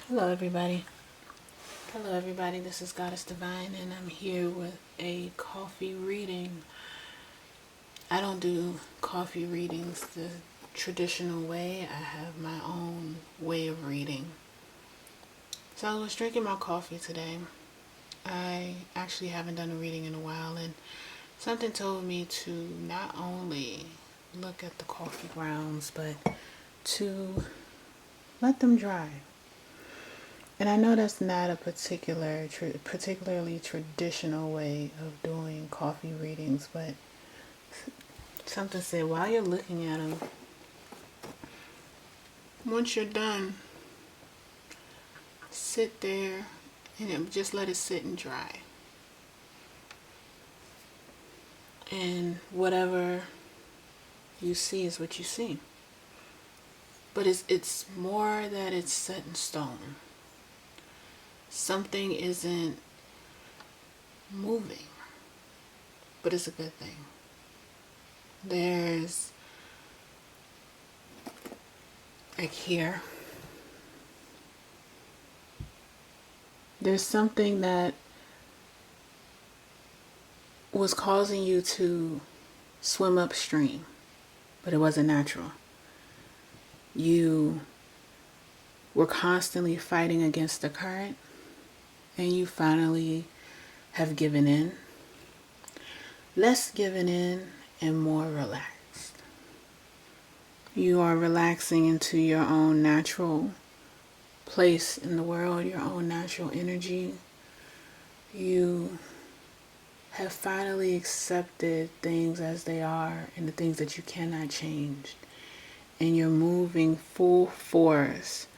Hello, everybody. Hello, everybody. This is Goddess Divine, and I'm here with a coffee reading. I don't do coffee readings the traditional way. I have my own way of reading. So I was drinking my coffee today. I actually haven't done a reading in a while, and something told me to not only look at the coffee grounds, but to let them dry. And I know that's not a particularly traditional way of doing coffee readings, but something said while you're looking at them, once you're done, sit there and just let it sit and dry. And whatever you see is what you see. But it's more that it's set in stone. Something isn't moving, but it's a good thing. There's, like here, there's something that was causing you to swim upstream, but it wasn't natural. You were constantly fighting against the current, and you finally have given in. Less given in and more relaxed. You are relaxing into your own natural place in the world, your own natural energy. You have finally accepted things as they are and the things that you cannot change. And you're moving full force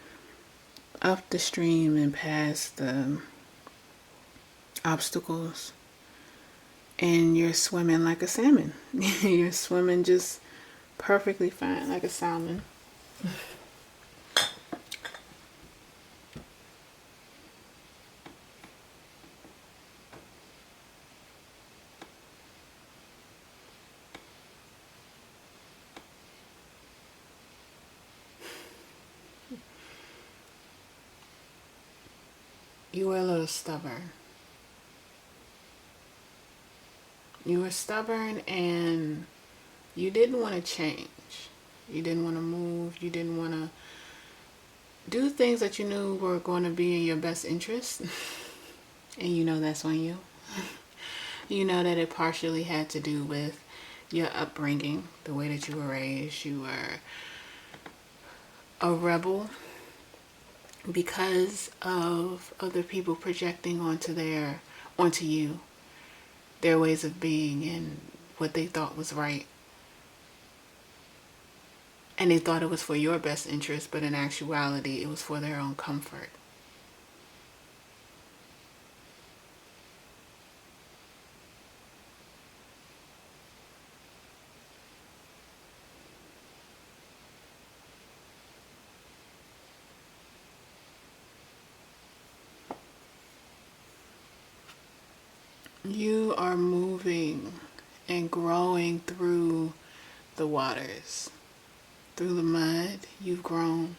up the stream and past the obstacles. And you're swimming like a salmon. You're swimming just perfectly fine like a salmon. You were a little stubborn. You were stubborn and you didn't want to change. You didn't want to move. You didn't want to do things that you knew were going to be in your best interest. And you know that's on you. You know that it partially had to do with your upbringing, the way that you were raised. You were a rebel because of other people projecting onto you their ways of being and what they thought was right. And they thought it was for your best interest, but in actuality, it was for their own comfort. You are moving and growing through the waters, through the mud. You've grown.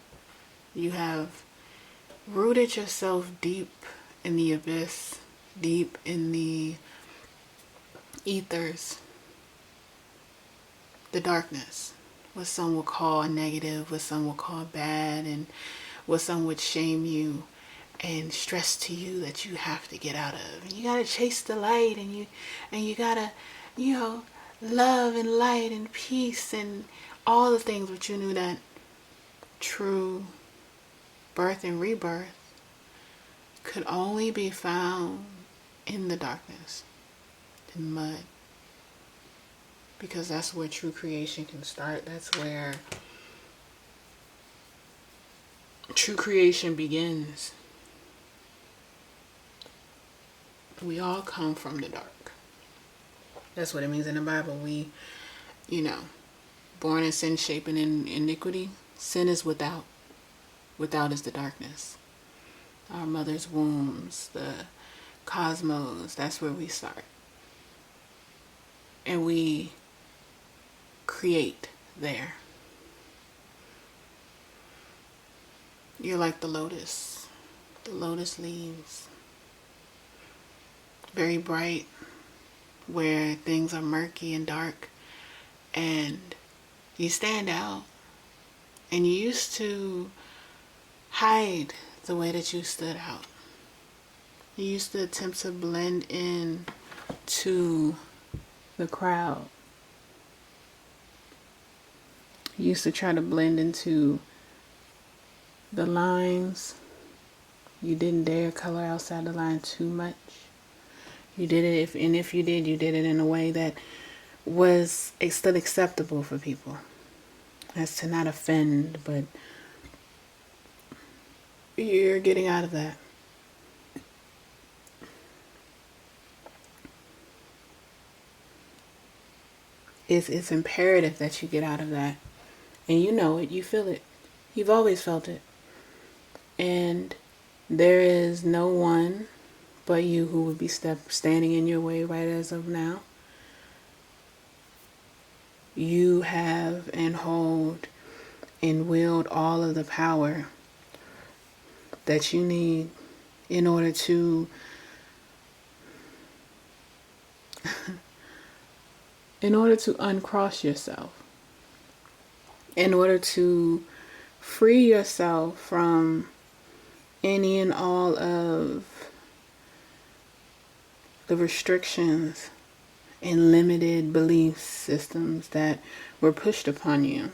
You have rooted yourself deep in the abyss, deep in the ethers, the darkness, what some would call negative, what some would call bad, and what some would shame you and stress to you that you have to get out of. And you gotta chase the light, and you gotta, you know, love and light and peace and all the things, but you knew that true birth and rebirth could only be found in the darkness, in mud. Because that's where true creation can start. That's where true creation begins. We all come from the dark. That's what it means in the Bible. We, born in sin, shaping in iniquity. Sin is without. Without is the darkness. Our mother's wombs, the cosmos, that's where we start. And we create there. You're like the lotus. the lotus leaves. Very bright, where things are murky and dark, and you stand out. And you used to hide the way that you stood out. You used to attempt to blend in to the crowd. You used to try to blend into the lines. You didn't dare color outside the line too much. You did it, if you did, you did it in a way that was still acceptable for people. As to not offend, but you're getting out of that. It's imperative that you get out of that. And you know it, you feel it. You've always felt it. And there is no one but you who would be standing in your way right as of now. You have and hold and wield all of the power that you need in order to uncross yourself, in order to free yourself from any and all of the restrictions and limited belief systems that were pushed upon you.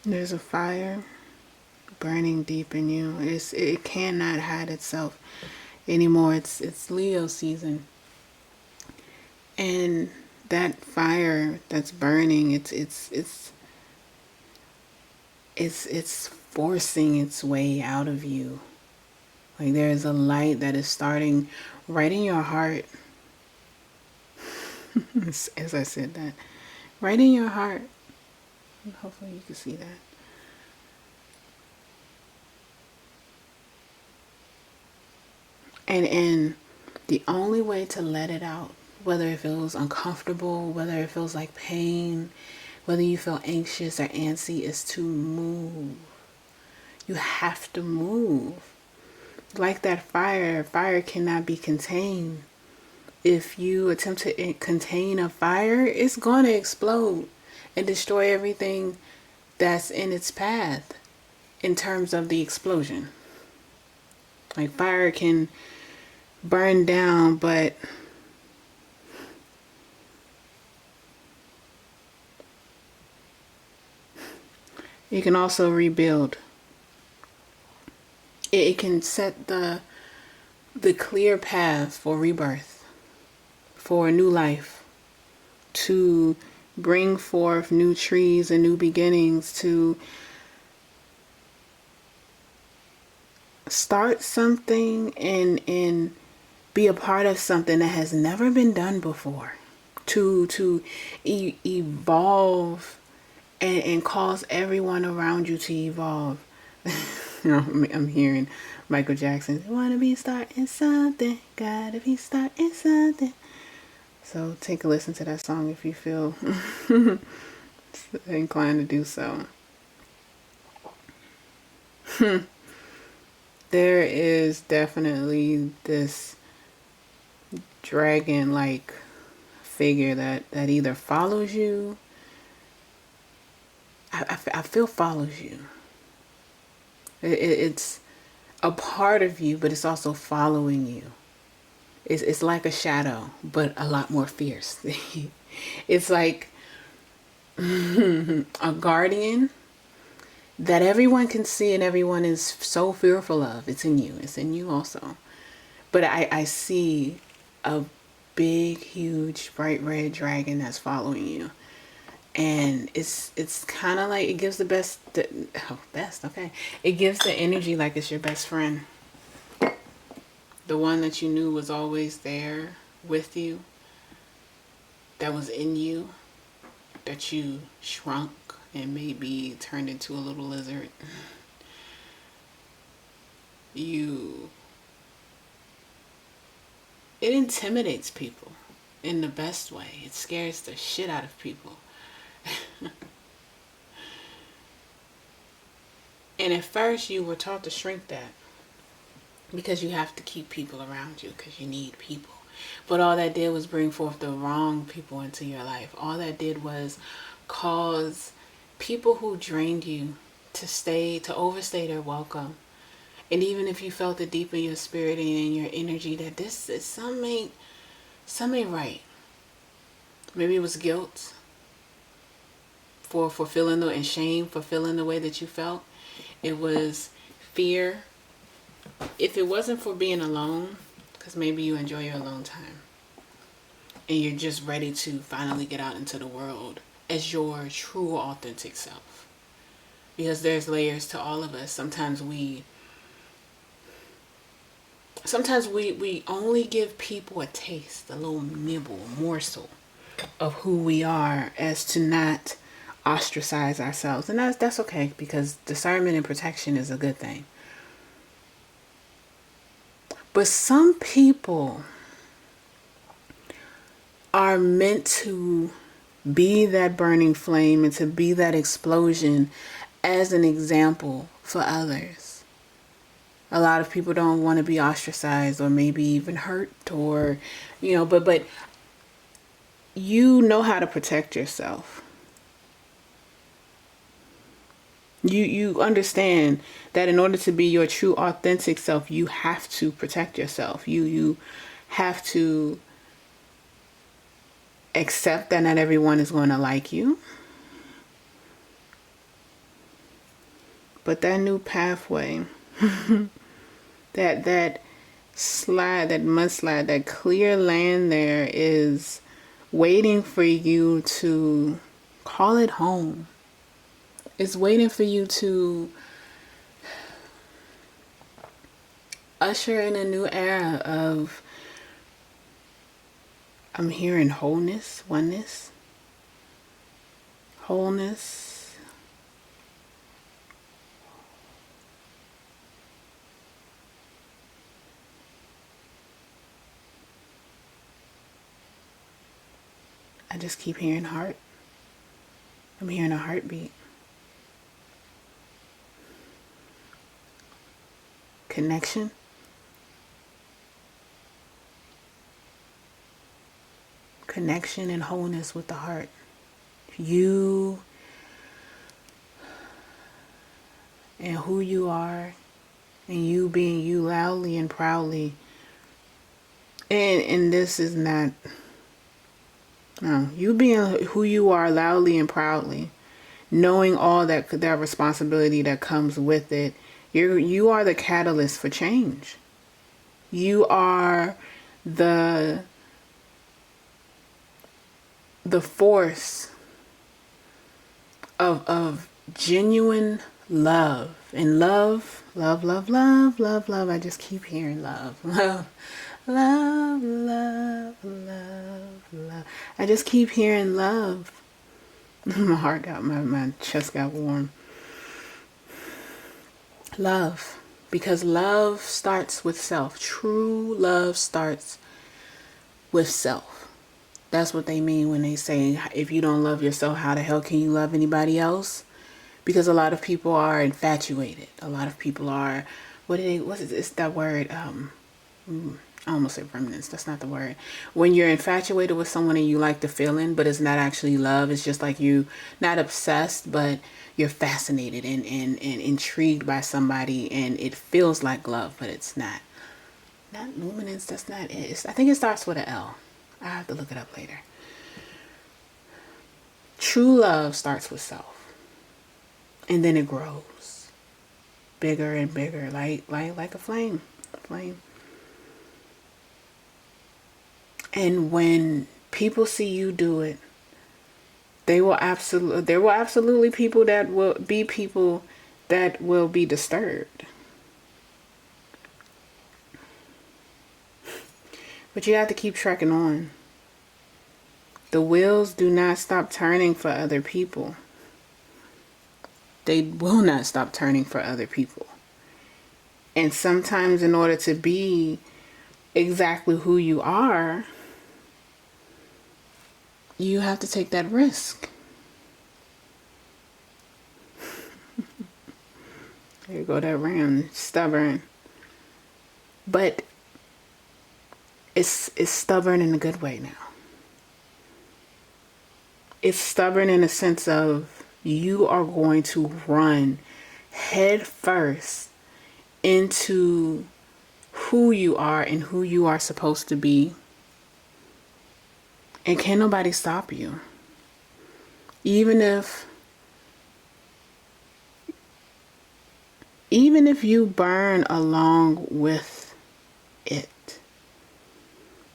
There's a fire burning deep in you. It cannot hide itself anymore. It's Leo season, and that fire that's burning, it's forcing its way out of you. Like there's a light that is starting right in your heart. As I said that, right in your heart. Hopefully you can see that. And the only way to let it out, whether it feels uncomfortable, whether it feels like pain, whether you feel anxious or antsy, is to move. You have to move. Like that fire cannot be contained. If you attempt to contain a fire, it's going to explode and destroy everything that's in its path in terms of the explosion. Like fire can burn down, but it can also rebuild. It can set the clear path for rebirth, for a new life, to bring forth new trees and new beginnings, to start something and be a part of something that has never been done before, to evolve and cause everyone around you to evolve. You know, I'm hearing Michael Jackson, wanna be starting something, gotta be starting something. So take a listen to that song if you feel inclined to do so. There is definitely this dragon-like figure that either follows you. I feel follows you. It's a part of you, but it's also following you. It's like a shadow, but a lot more fierce. It's like a guardian that everyone can see and everyone is so fearful of. It's in you. It's in you also. But I see a big, huge, bright red dragon that's following you. And it's kind of like it gives the best, okay. It gives the energy like it's your best friend. The one that you knew was always there with you, that was in you, that you shrunk and maybe turned into a little lizard. It intimidates people in the best way. It scares the shit out of people. And at first you were taught to shrink that because you have to keep people around you because you need people. But all that did was bring forth the wrong people into your life. All that did was cause people who drained you to overstay their welcome. And even if you felt it deep in your spirit and in your energy that this is something ain't right. Maybe it was guilt for feeling and shame for feeling the way that you felt. It was fear. If it wasn't for being alone, because maybe you enjoy your alone time and you're just ready to finally get out into the world as your true authentic self. Because there's layers to all of us. Sometimes we only give people a taste, a little nibble, a morsel of who we are, as to not ostracize ourselves. And that's okay, because discernment and protection is a good thing. But some people are meant to be that burning flame and to be that explosion as an example for others. A lot of people don't want to be ostracized or maybe even hurt, or, but you know how to protect yourself. You understand that in order to be your true authentic self, you have to protect yourself. You have to accept that not everyone is going to like you. But that new pathway, that mudslide, that clear land there is waiting for you to call it home. It's waiting for you to usher in a new era of, I'm hearing wholeness, oneness, wholeness. I just keep hearing heart. I'm hearing a heartbeat. Connection. Connection and wholeness with the heart. You and who you are, and you being you loudly and proudly. And this is not, no, you being who you are loudly and proudly, knowing all that responsibility that comes with it. You are the catalyst for change. You are the force of genuine love. And love. I just keep hearing love. Love. I just keep hearing love. My chest got warm. Love. Because love starts with self. True love starts with self. That's what they mean when they say, if you don't love yourself, how the hell can you love anybody else? Because a lot of people are infatuated. A lot of people are, it's that word, I almost said permanence. That's not the word. When you're infatuated with someone and you like the feeling, but it's not actually love. It's just like you, not obsessed, but you're fascinated and intrigued by somebody, and it feels like love, but it's not. Not luminance. That's not it. I think it starts with an L. I have to look it up later. True love starts with self. And then it grows bigger and bigger, like a flame. And when people see you do it, there will absolutely people that will be disturbed. But you have to keep trekking on. The wheels do not stop turning for other people. They will not stop turning for other people. And sometimes in order to be exactly who you are, you have to take that risk. There you go, that ram, stubborn. But it's stubborn in a good way now. It's stubborn in a sense of you are going to run head first into who you are and who you are supposed to be. And can't nobody stop you. Even if you burn along with it,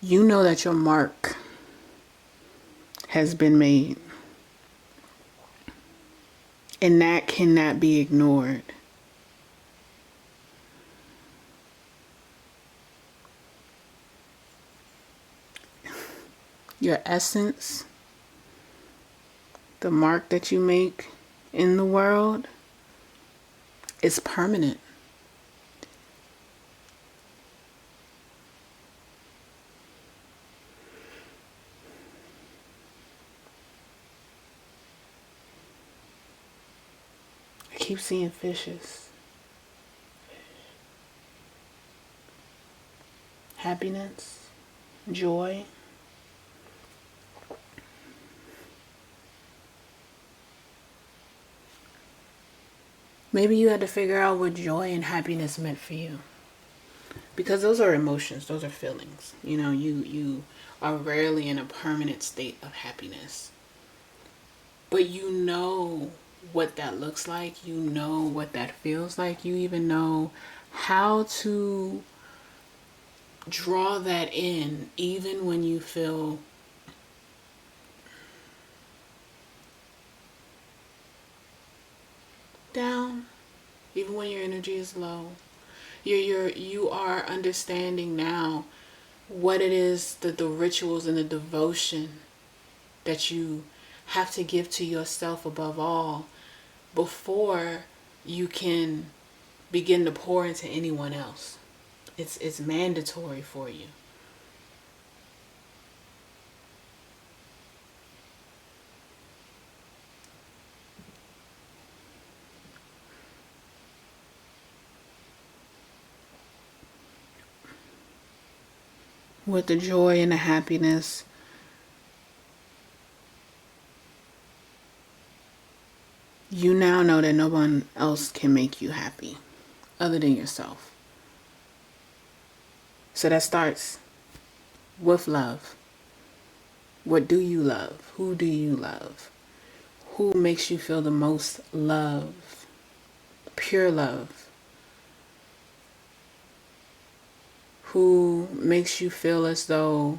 you know that your mark has been made. And that cannot be ignored. Your essence, the mark that you make in the world, is permanent. I keep seeing fishes. Happiness, joy. Maybe you had to figure out what joy and happiness meant for you. Because those are emotions, those are feelings. You know, you are rarely in a permanent state of happiness. But you know what that looks like. You know what that feels like. You even know how to draw that in even when you feel down, even when your energy is low. You are understanding now what it is, the rituals and the devotion that you have to give to yourself above all before you can begin to pour into anyone else. It's mandatory for you. With the joy and the happiness, you now know that no one else can make you happy other than yourself. So that starts with love. What do you love? Who do you love? Who makes you feel the most love? Pure love. Who makes you feel as though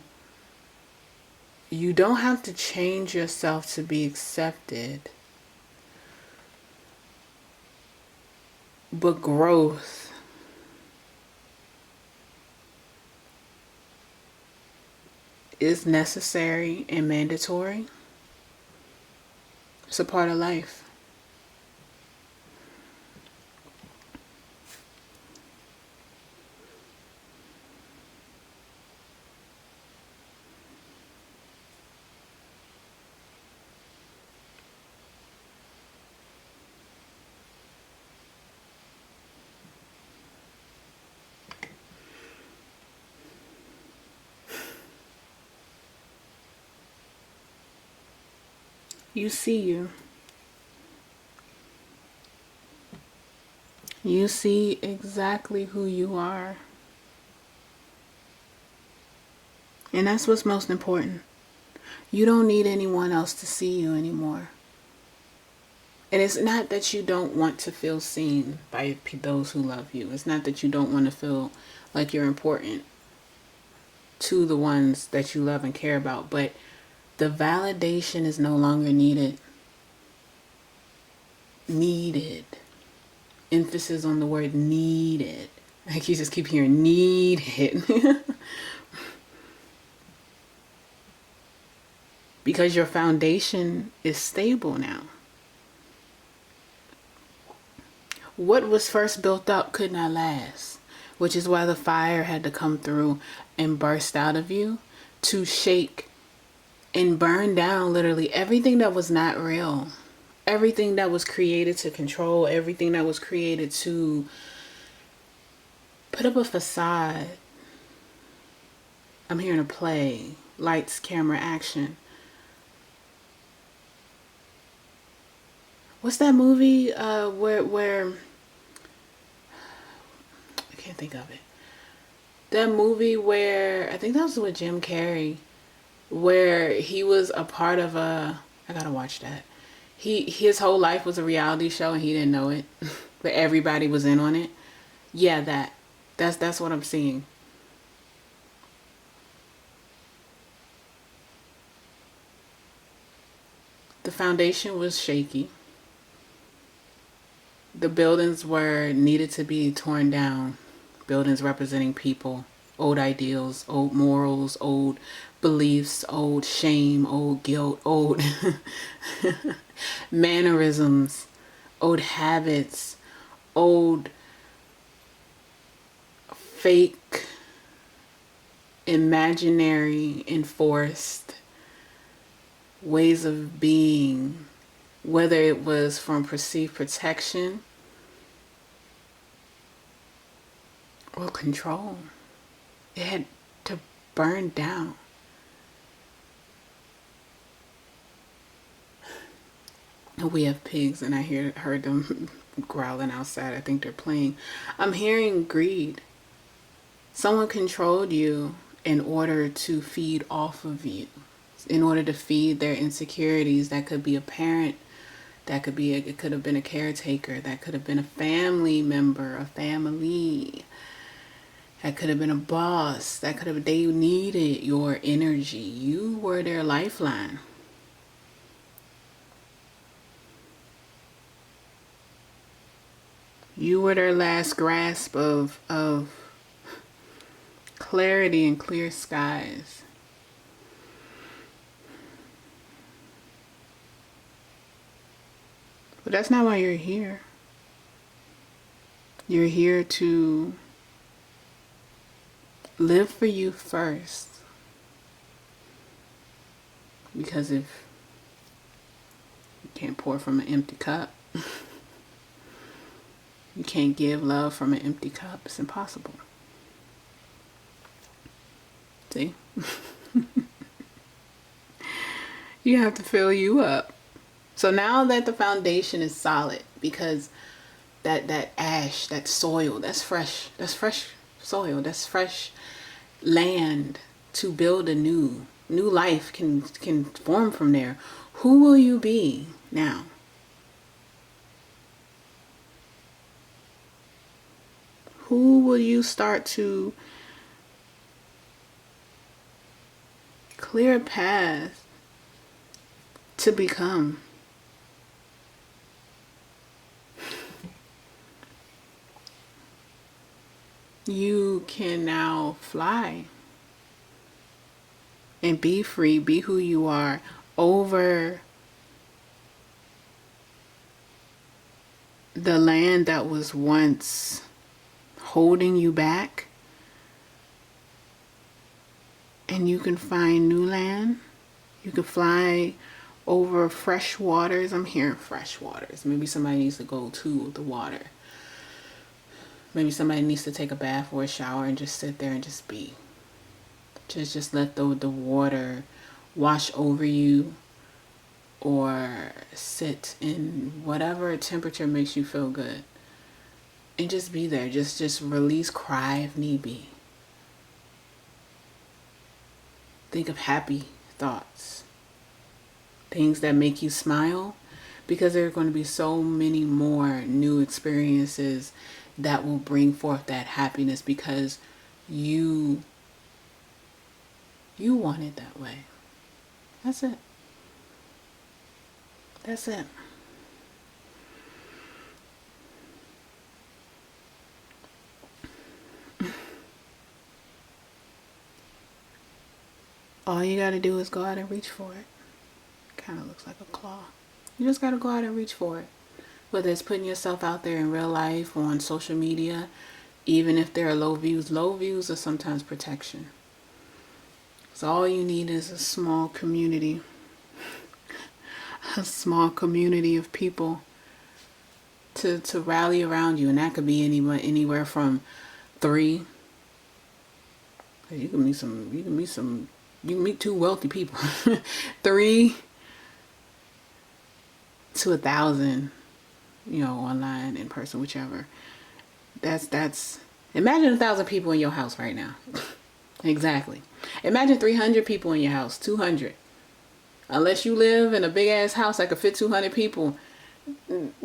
you don't have to change yourself to be accepted, but growth is necessary and mandatory. It's a part of life. You see you. You see exactly who you are. And that's what's most important. You don't need anyone else to see you anymore. And it's not that you don't want to feel seen by those who love you. It's not that you don't want to feel like you're important to the ones that you love and care about. But The validation is no longer needed. Needed. Emphasis on the word needed. Like you just keep hearing needed. Because your foundation is stable now. What was first built up could not last, which is why the fire had to come through and burst out of you to shake and burn down literally everything that was not real. Everything that was created to control, everything that was created to put up a facade. I'm hearing a play, lights, camera, action. What's that movie where I can't think of it. That movie where I think that was with Jim Carrey, where he was a part of a. I gotta watch that. His whole life was a reality show and he didn't know it, but everybody was in on it. Yeah, that's what I'm seeing. The foundation was shaky. The buildings were needed to be torn down. Buildings representing people, old ideals, old morals, old beliefs, old shame, old guilt, old mannerisms, old habits, old fake, imaginary, enforced ways of being, whether it was from perceived protection or control. It had to burn down. We have pigs and I heard them growling outside. I think they're playing. I'm hearing greed. Someone controlled you in order to feed off of you, in order to feed their insecurities. That could be a parent, that could be it could have been a caretaker, that could have been a family member, a family, that could have been a boss, that could have, they needed your energy. You were their lifeline. You were their last grasp of clarity and clear skies. But that's not why you're here. You're here to live for you first. Because if you can't pour from an empty cup, you can't give love from an empty cup. It's impossible. See? You have to fill you up. So now that the foundation is solid, because that ash, that soil, that's fresh soil, that's fresh land to build a new life can form from there. Who will you be now? Who will you start to clear a path to become? You can now fly and be free, be who you are over the land that was once holding you back. And you can find new land. You can fly over fresh waters. I'm hearing fresh waters. Maybe somebody needs to go to the water. Maybe somebody needs to take a bath or a shower and just sit there and just be. Just let the water wash over you, or sit in whatever temperature makes you feel good. And just be there. Just release, cry if need be. Think of happy thoughts. Things that make you smile, because there are going to be so many more new experiences that will bring forth that happiness, because you want it that way. That's it. That's it. All you gotta do is go out and reach for it. Kind of looks like a claw. You just gotta go out and reach for it. Whether it's putting yourself out there in real life or on social media, even if there are low views are sometimes protection. So all you need is a small community. A small community of people to rally around you. And that could be anywhere from 3. You can meet 2 wealthy people. 3 to 1,000, online, in person, whichever. That's imagine 1,000 people in your house right now. Exactly. Imagine 300 people in your house, 200. Unless you live in a big ass house that could fit 200 people,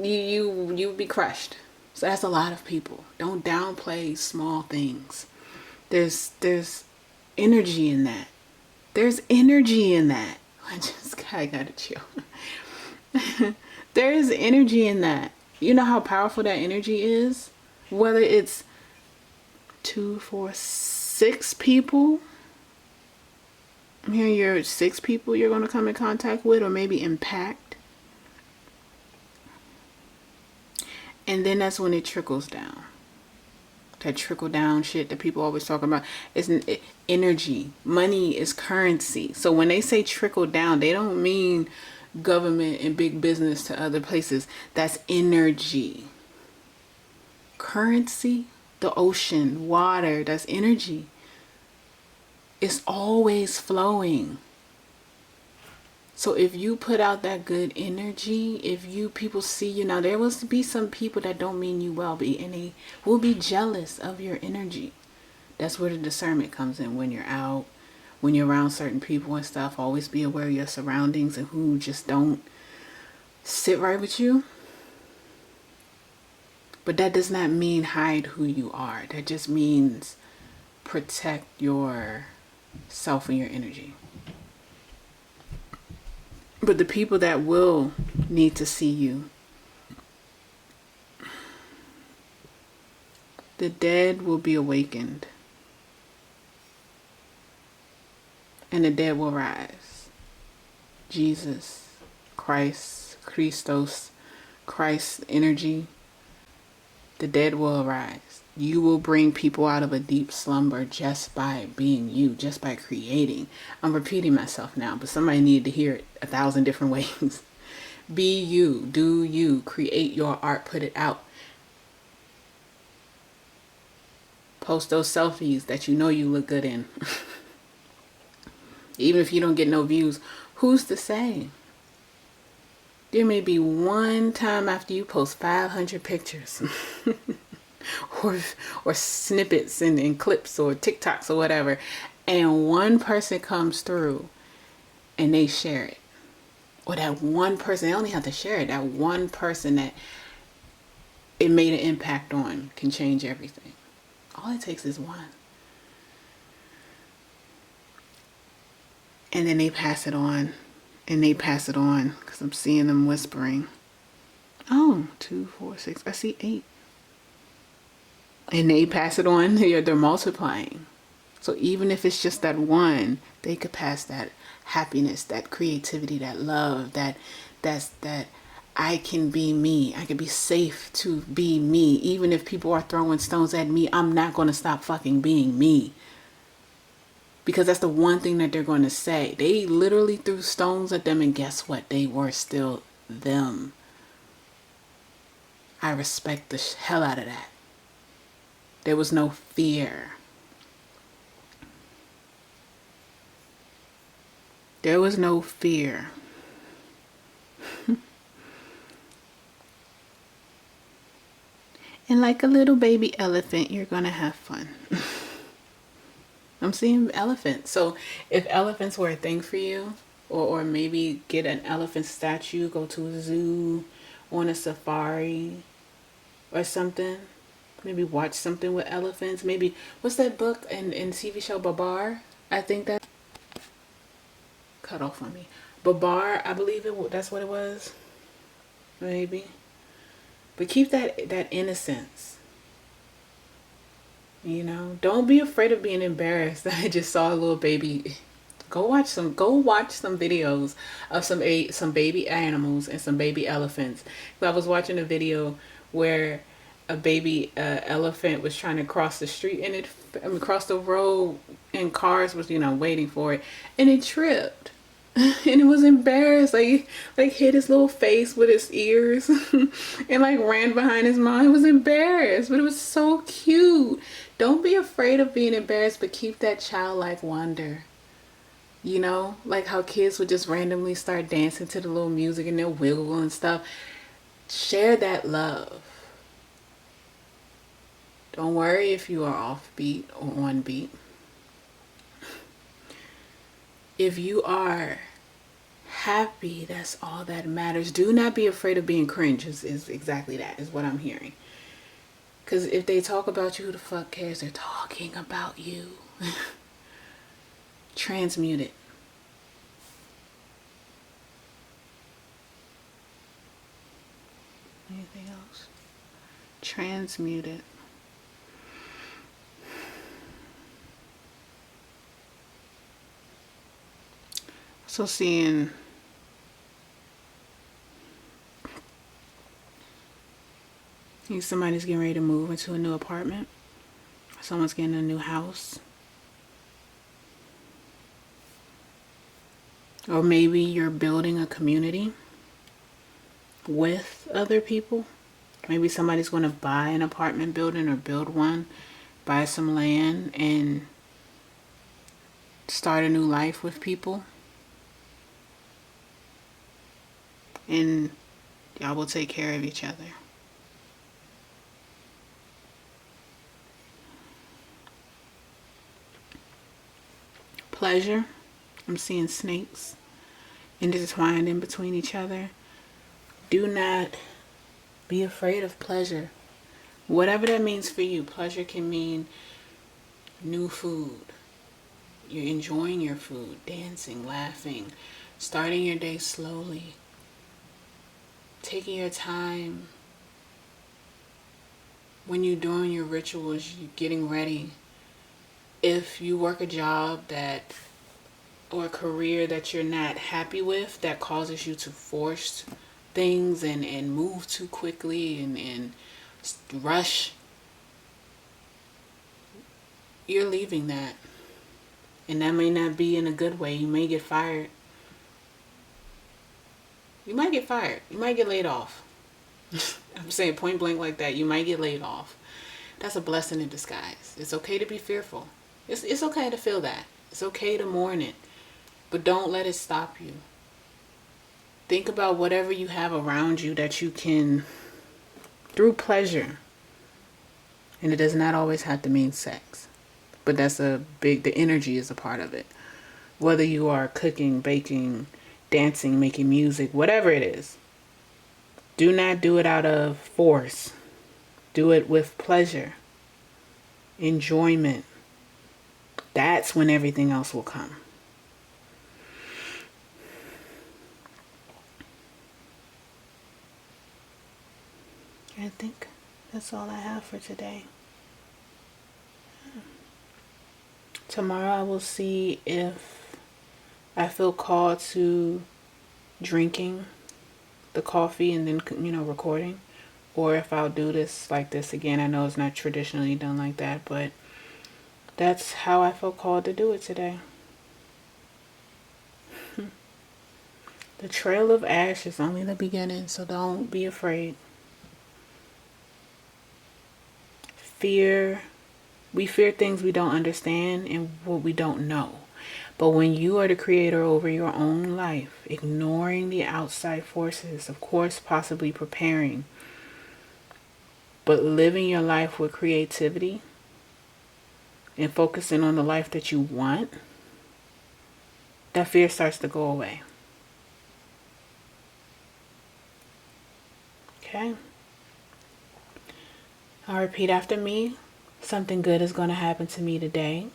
you'd be crushed. So that's a lot of people. Don't downplay small things. There's energy in that. There's energy in that. I gotta chill. There is energy in that. You know how powerful that energy is? Whether it's 2, 4, 6 people. Here you're 6 people you're going to come in contact with or maybe impact. And then that's when it trickles down. That trickle down shit that people always talk about is energy. Money is currency. So when they say trickle down, they don't mean government and big business to other places. That's energy. Currency, the ocean, water, that's energy. It's always flowing. So if you put out that good energy, if people see you, now there will be some people that don't mean you well, and they will be jealous of your energy. That's where the discernment comes in when you're out, when you're around certain people and stuff. Always be aware of your surroundings and who just don't sit right with you. But that does not mean hide who you are. That just means protect yourself and your energy. But the people that will need to see you, the dead will be awakened. And the dead will rise. Jesus, Christ, Christos, Christ's energy, the dead will arise. You will bring people out of a deep slumber just by being you, just by creating. I'm repeating myself now, but somebody needed to hear it 1,000 different ways. Be you, do you, create your art, put it out. Post those selfies that you know you look good in. Even if you don't get no views, who's to say? There may be one time after you post 500 pictures or snippets and clips or TikToks or whatever, and one person comes through and they share it. Or that one person, they only have to share it. That one person that it made an impact on can change everything. All it takes is one. And then they pass it on. And they pass it on. Because I'm seeing them whispering. Oh, 2, 4, 6. I see 8. And they pass it on. They're multiplying. So even if it's just that one, they could pass that happiness, that creativity, that love, that I can be me. I can be safe to be me. Even if people are throwing stones at me, I'm not going to stop fucking being me. Because that's the one thing that they're going to say. They literally threw stones at them, and guess what? They were still them. I respect the hell out of that. There was no fear. There was no fear. And like a little baby elephant, you're going to have fun. I'm seeing elephants. So if elephants were a thing for you, or maybe get an elephant statue, go to a zoo, on a safari or something. Maybe watch something with elephants. Maybe, what's that book in TV show Babar? I think that. cut off on me. Babar, I believe that's what it was. Maybe. But keep that innocence. You know, don't be afraid of being embarrassed. I just saw a little baby. Go watch some videos of some baby animals and some baby elephants. I was watching a video where a baby elephant was trying to cross the street and cross the road, and cars was waiting for it, and it tripped. And it was embarrassed, like hit his little face with his ears and like ran behind his mom. It was embarrassed, but it was so cute. Don't be afraid of being embarrassed, but keep that childlike wonder. Like how kids would just randomly start dancing to the little music and they'll wiggle and stuff. Share that love. Don't worry if you are off beat or on beat. If you are happy, that's all that matters. Do not be afraid of being cringe is exactly that, is what I'm hearing. Because if they talk about you, who the fuck cares? They're talking about you. Transmute it. Anything else? Transmute it. So seeing somebody's getting ready to move into a new apartment. Someone's getting a new house. Or maybe you're building a community with other people. Maybe somebody's going to buy an apartment building or build one, buy some land and start a new life with people. And y'all will take care of each other. Pleasure. I'm seeing snakes intertwined in between each other. Do not be afraid of pleasure. Whatever that means for you. Pleasure can mean new food. You're enjoying your food, dancing, laughing, starting your day slowly, taking your time when you're doing your rituals, you're getting ready. If you work a job or a career that you're not happy with, that causes you to force things and move too quickly and rush, you're leaving that. And that may not be in a good way. You may get fired. You might get fired. You might get laid off. I'm saying point blank like that. You might get laid off. That's a blessing in disguise. It's okay to be fearful. It's okay to feel that. It's okay to mourn it. But don't let it stop you. Think about whatever you have around you that you can, through pleasure. And it does not always have to mean sex. But the energy is a part of it. Whether you are cooking, baking, dancing, making music, whatever it is. Do not do it out of force. Do it with pleasure, enjoyment. That's when everything else will come. I think that's all I have for today. Tomorrow I will see if I feel called to drinking the coffee and then, recording. Or if I'll do this like this again. I know it's not traditionally done like that, but that's how I feel called to do it today. The trail of ash is only the beginning, so don't be afraid. We fear things we don't understand and what we don't know. But when you are the creator over your own life, ignoring the outside forces, of course, possibly preparing, but living your life with creativity and focusing on the life that you want, that fear starts to go away. Okay? I'll repeat after me. Something good is going to happen to me today.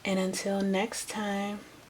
And until next time,